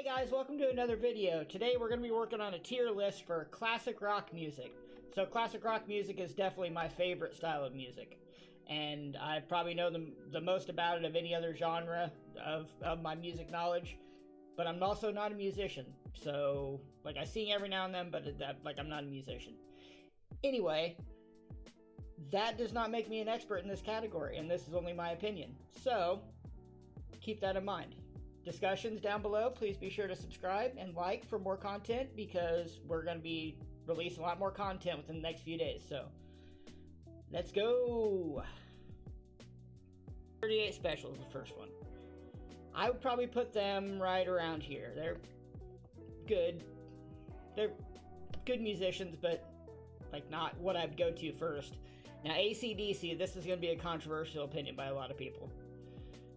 guys, welcome to another video. Today we're going to be working on a tier list for classic rock music. So classic rock music is definitely my favorite style of music. And I probably know the most about it of any other genre of my music knowledge. But I'm also not a musician. So, like, I sing every now and then, but I'm not a musician. Anyway, that does not make me an expert in this category, and this is only my opinion. So, keep that in mind. Discussions down below. Please be sure to subscribe and like for more content, because we're going to be releasing a lot more content within the next few days. So let's go. 38 Special is the first one. I would probably put them right around here. They're good. They're good musicians, but like not what I'd go to first. Now AC/DC, this is going to be a controversial opinion by a lot of people.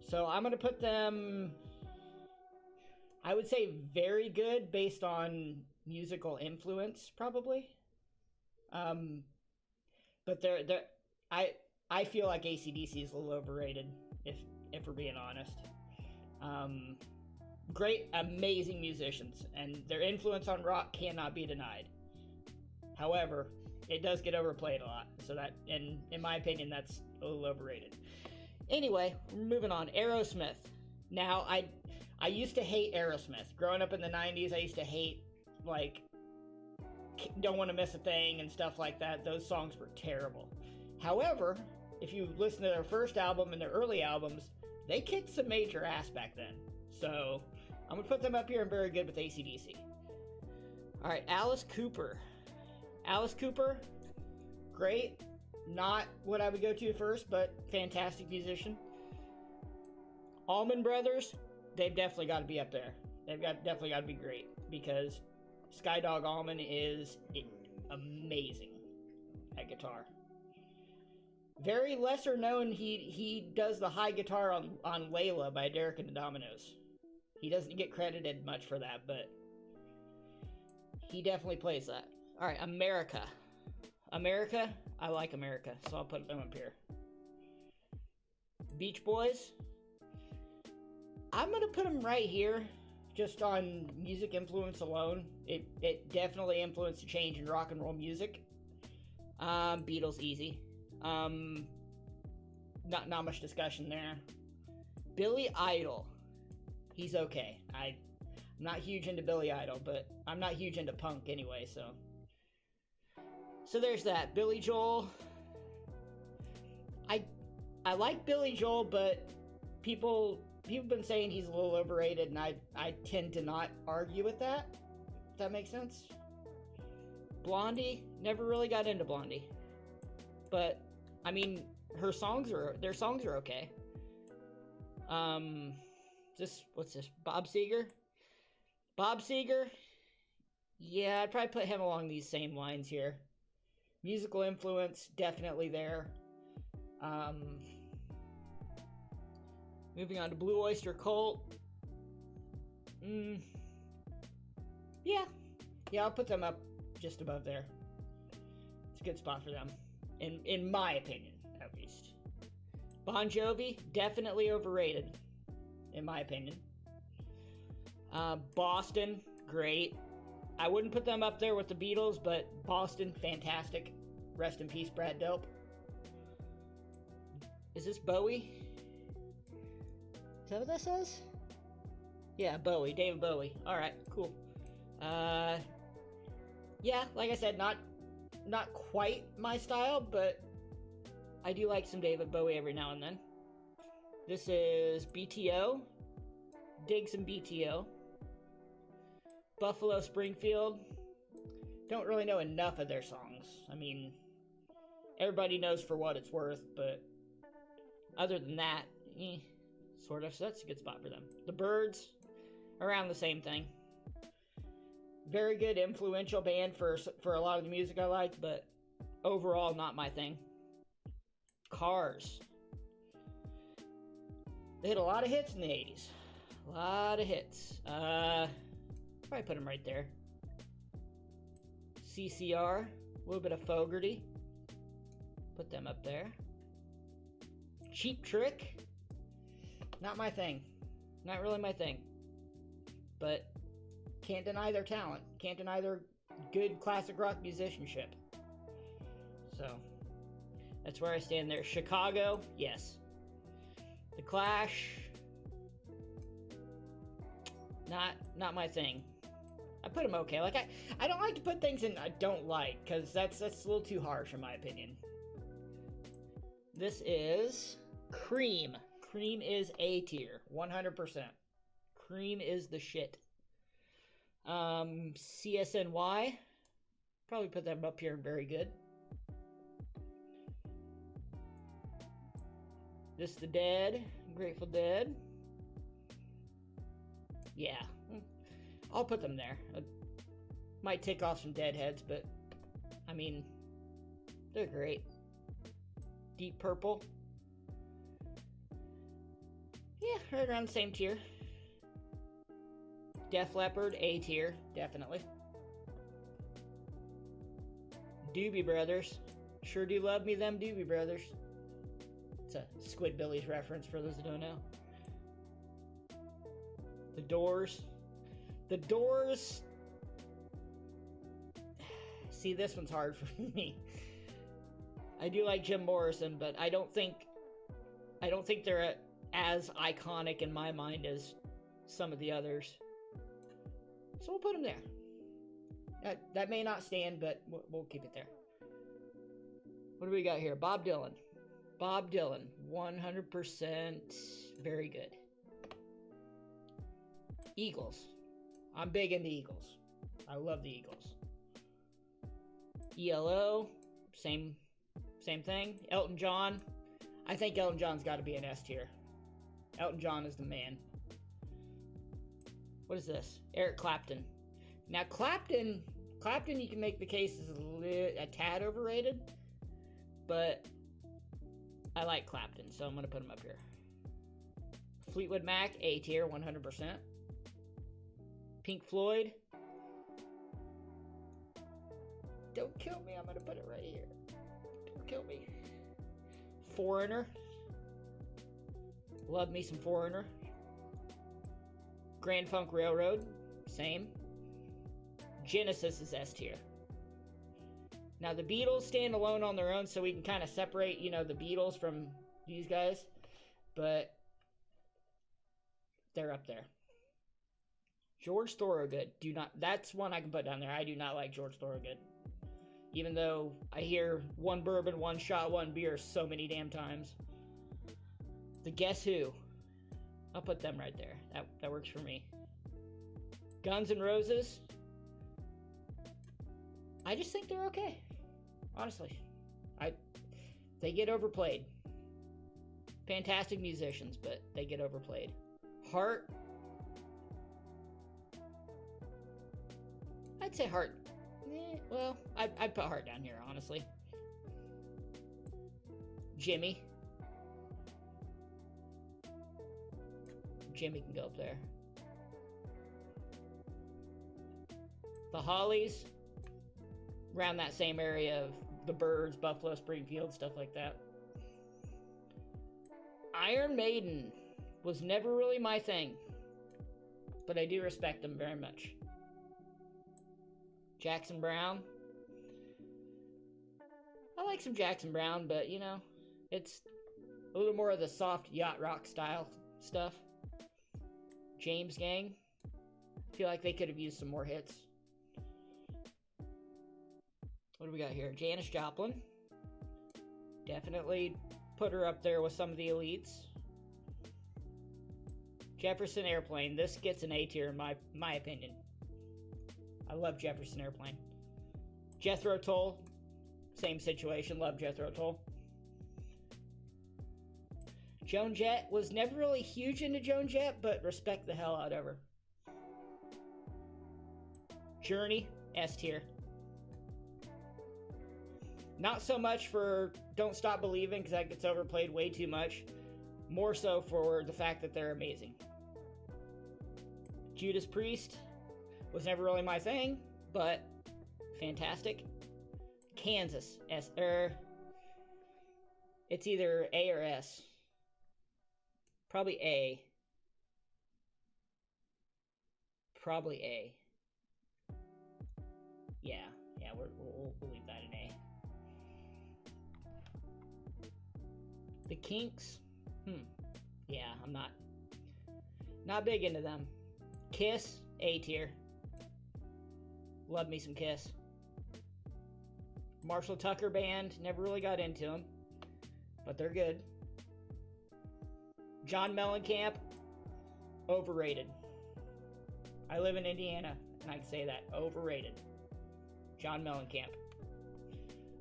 So I'm going to put them, I would say, very good based on musical influence, probably. But I feel like AC/DC is a little overrated, if we're being honest. Great, amazing musicians, and their influence on rock cannot be denied. However, it does get overplayed a lot, so that, in my opinion, that's a little overrated. Anyway, moving on. Aerosmith. Now, I used to hate Aerosmith. Growing up in the 90s, I used to hate, like, Don't Want to Miss a Thing and stuff like that. Those songs were terrible. However, if you listen to their first album and their early albums, they kicked some major ass back then. So, I'm going to put them up here and very good with AC/DC. Alright, Alice Cooper. Alice Cooper, great. Not what I would go to first, but fantastic musician. Allman Brothers, they've definitely got to be up there. They've definitely got to be great, because Skydog Allman is amazing at guitar. Very lesser known, he does the high guitar on Layla by Derek and the Dominoes. He doesn't get credited much for that, but he definitely plays that. Alright, America. America, I like America, so I'll put them up here. Beach Boys, I'm going to put them right here, just on music influence alone. It definitely influenced a change in rock and roll music. Beatles, easy. Not much discussion there. Billy Idol, he's okay. I'm not huge into Billy Idol, but I'm not huge into punk anyway, so there's that. Billy Joel, I like Billy Joel, but people have been saying he's a little overrated, and I tend to not argue with that, if that makes sense. Blondie, never really got into Blondie, but I mean, their songs are okay. What's this? Bob Seger? Bob Seger, yeah, I'd probably put him along these same lines here. Musical influence, definitely there. Moving on to Blue Oyster Cult. Yeah, I'll put them up just above there. It's a good spot for them, in my opinion, at least. Bon Jovi, definitely overrated, in my opinion. Boston, great. I wouldn't put them up there with the Beatles, but Boston, fantastic. Rest in peace, Brad Delp. Is this Bowie? Is that what that says? Yeah, Bowie, David Bowie. Alright, cool. Yeah, like I said, not quite my style, but I do like some David Bowie every now and then. This is BTO. Dig some BTO. Buffalo Springfield. Don't really know enough of their songs. I mean, everybody knows For What It's Worth, but other than that, sort of. So that's a good spot for them. The Byrds, around the same thing. Very good, influential band for a lot of the music I like, but overall not my thing. Cars. They had a lot of hits in the 80s. A lot of hits. Probably put them right there. CCR, a little bit of Fogerty. Put them up there. Cheap Trick, not my thing. Not really my thing. but can't deny their talent. Can't deny their good classic rock musicianship. So that's where I stand there. Chicago, yes. The Clash, not my thing. I put them okay. Like I don't like to put things in I don't like, because that's a little too harsh in my opinion. This is Cream. Cream is A tier, 100%. Cream is the shit. CSNY, probably put them up here very good. This the Dead, Grateful Dead. Yeah, I'll put them there. I might take off some Deadheads, but I mean, they're great. Deep Purple. Yeah, right around the same tier. Def Leppard, A tier, definitely. Doobie Brothers. Sure do love me them Doobie Brothers. It's a Squidbillies reference for those who don't know. The Doors. The Doors. See, this one's hard for me. I do like Jim Morrison, but I don't think they're as iconic in my mind as some of the others. So we'll put them there. That may not stand, but we'll keep it there. What do we got here? Bob Dylan. Bob Dylan, 100% very good. Eagles. I'm big into Eagles. I love the Eagles. ELO, same thing. Elton John. I think Elton John's got to be an S tier. Elton John is the man. What is this? Eric Clapton. Now Clapton, you can make the case is a tad overrated, but I like Clapton, so I'm going to put him up here. Fleetwood Mac, A tier, 100%. Pink Floyd. Don't kill me, I'm going to put it right here. Don't kill me. Foreigner. Love me some Foreigner. Grand Funk Railroad, same. Genesis is S tier. Now the Beatles stand alone on their own, so we can kind of separate, the Beatles from these guys, but they're up there. George Thorogood, that's one I can put down there. I do not like George Thorogood. Even though I hear one bourbon, one shot, one beer so many damn times. The Guess Who. I'll put them right there. That works for me. Guns N' Roses. I just think they're okay. Honestly. They get overplayed. Fantastic musicians, but they get overplayed. Heart. I'd say Heart. Well, I'd put Heart down here, honestly. Jimmy. Jimmy can go up there. The Hollies, around that same area of the Byrds, Buffalo Springfield, stuff like that. Iron Maiden was never really my thing, but I do respect them very much. Jackson Browne. I like some Jackson Browne, but it's a little more of the soft yacht rock style stuff. James Gang. I feel like they could have used some more hits. What do we got here? Janis Joplin. Definitely put her up there with some of the elites. Jefferson Airplane. This gets an A tier in my opinion. I love Jefferson Airplane. Jethro Tull. Same situation. Love Jethro Tull. Joan Jett. Was never really huge into Joan Jett, but respect the hell out of her. Journey. S tier. Not so much for Don't Stop Believing, because that gets overplayed way too much. More so for the fact that they're amazing. Judas Priest was never really my thing, but fantastic. Kansas, it's either A or S. Probably A. Probably A. Yeah, we'll leave that in A. The Kinks, yeah, I'm not big into them. Kiss, A tier. Love me some Kiss. Marshall Tucker Band, never really got into them, but they're good. John Mellencamp, overrated. I live in Indiana, and I can say that, overrated. John Mellencamp.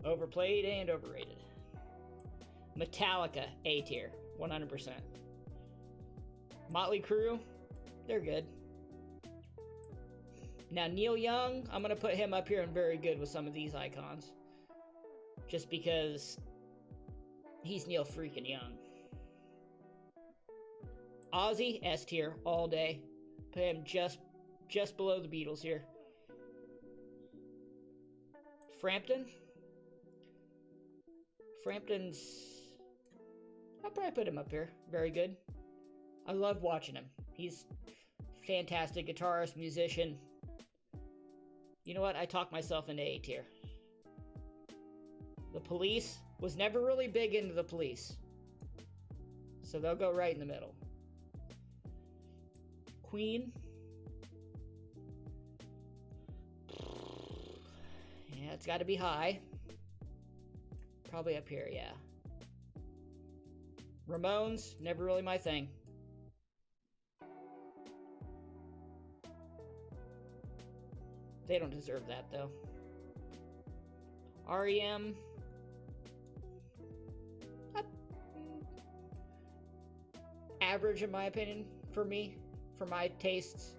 Overplayed and overrated. Metallica, A tier, 100%. Motley Crue, they're good. Now, Neil Young, I'm going to put him up here and very good with some of these icons. Just because he's Neil freaking Young. Ozzy, S tier, all day. Put him just below the Beatles here. Frampton's... I'll probably put him up here. Very good. I love watching him. He's fantastic guitarist, musician. You know what? I talked myself into A tier. The Police, was never really big into the Police. So they'll go right in the middle. Queen. Yeah, it's got to be high. Probably up here, yeah. Ramones, never really my thing. They don't deserve that, though. REM. Average, in my opinion, for me, for my tastes.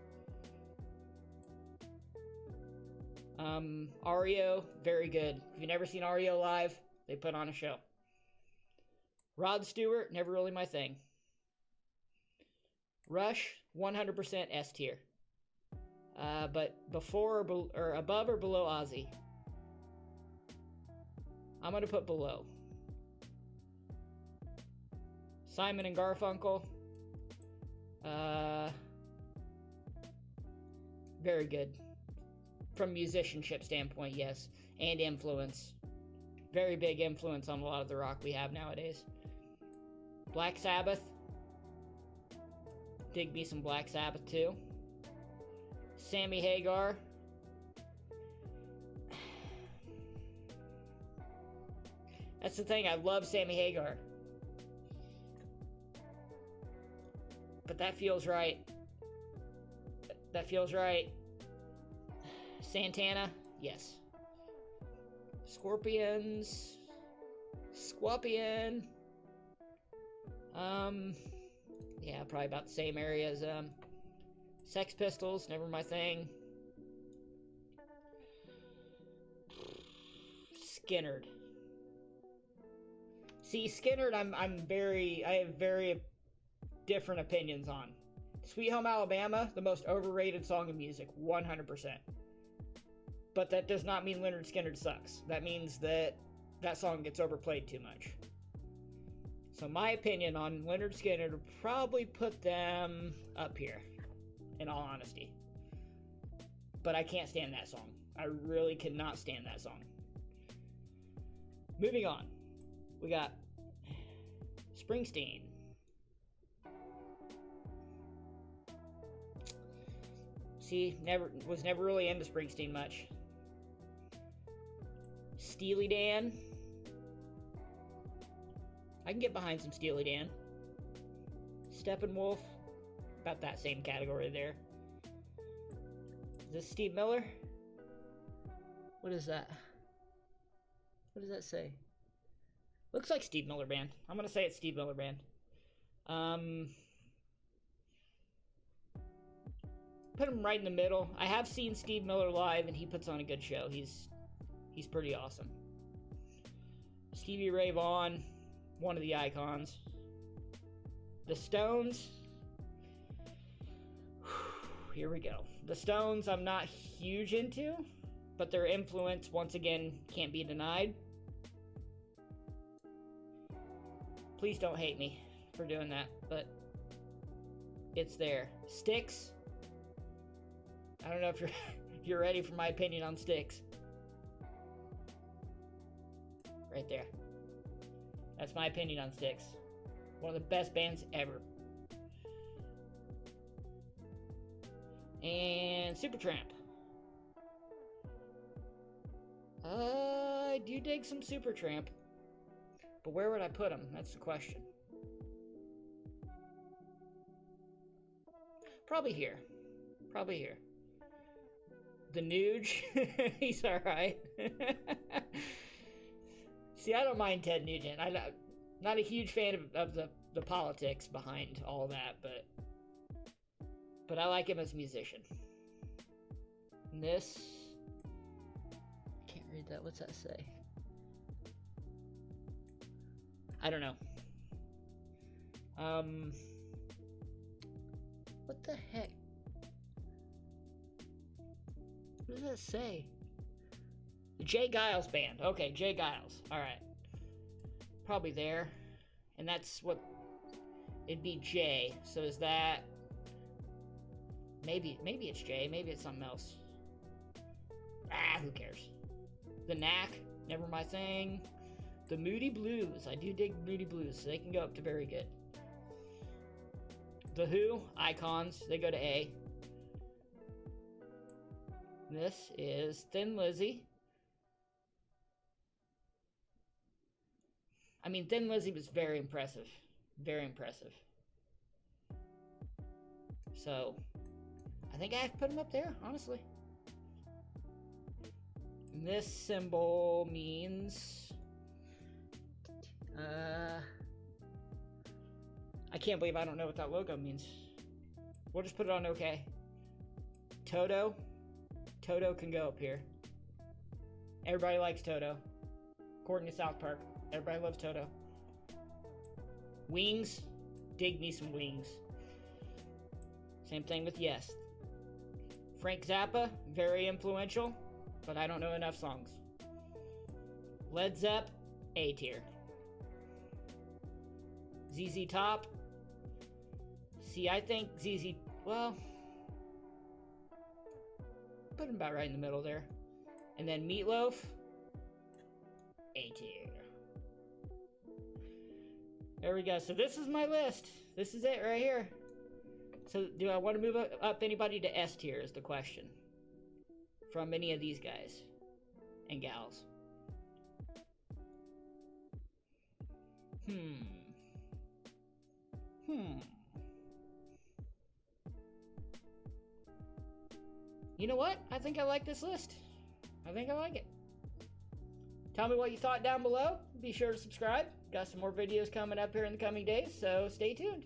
REO, very good. If you've never seen REO live, they put on a show. Rod Stewart, never really my thing. Rush, 100% S tier. But before or above or below Ozzy? I'm going to put below. Simon and Garfunkel. Very good. From musicianship standpoint, yes. And influence. Very big influence on a lot of the rock we have nowadays. Black Sabbath. Dig me some Black Sabbath too. Sammy Hagar. That's the thing, I love Sammy Hagar. But that feels right. That feels right. Santana, yes. Scorpions. Scorpion. Yeah, probably about the same area as Sex Pistols, never my thing. Skynyrd. See, Skynyrd, I have very different opinions on. Sweet Home Alabama, the most overrated song in music, 100%. But that does not mean Lynyrd Skynyrd sucks. That means that song gets overplayed too much. So my opinion on Lynyrd Skynyrd would probably put them up here, in all honesty. But I can't stand that song. I really cannot stand that song. Moving on. We got Springsteen. See, was never really into Springsteen much. Steely Dan. I can get behind some Steely Dan. Steppenwolf, about that same category there. Is this Steve Miller? What is that? What does that say? Looks like Steve Miller Band. I'm gonna say it's Steve Miller Band. Put him right in the middle. I have seen Steve Miller live, and he puts on a good show. He's pretty awesome. Stevie Ray Vaughan, one of the icons. The Stones. Here we go. The Stones I'm not huge into, but their influence, once again, can't be denied. Please don't hate me for doing that, but it's there. Styx. I don't know if you're ready for my opinion on Styx. Right there. That's my opinion on Styx. One of the best bands ever. And Supertramp. I do dig some Supertramp. But where would I put them? That's the question. Probably here. Probably here. The Nuge. He's alright. See, I don't mind Ted Nugent. I'm not a huge fan of the politics behind all that, but I like him as a musician. And this... Can't read that. What's that say? I don't know. What the heck? What does that say? Jay Giles Band. Okay, Jay Giles. Alright. Probably there. And that's what... It'd be J. So is that... Maybe it's J. Maybe it's something else. Ah, who cares? The Knack. Never my thing. The Moody Blues. I do dig Moody Blues, so they can go up to very good. The Who. Icons. They go to A. This is Thin Lizzy. I mean, Thin Lizzy was very impressive. Very impressive. So, I think I have to put him up there, honestly. And this symbol means... I can't believe I don't know what that logo means. We'll just put it on OK. Toto. Toto can go up here. Everybody likes Toto. According to South Park. Everybody loves Toto. Wings. Dig me some Wings. Same thing with Yes. Frank Zappa. Very influential. But I don't know enough songs. Led Zepp. A tier. ZZ Top. See, I think ZZ... Well... Put him about right in the middle there. And then Meatloaf. A tier. There we go. So this is my list. This is it right here. So do I want to move up anybody to S tier is the question. From any of these guys. And gals. You know what? I think I like this list. I think I like it. Tell me what you thought down below. Be sure to subscribe. Got some more videos coming up here in the coming days, so stay tuned.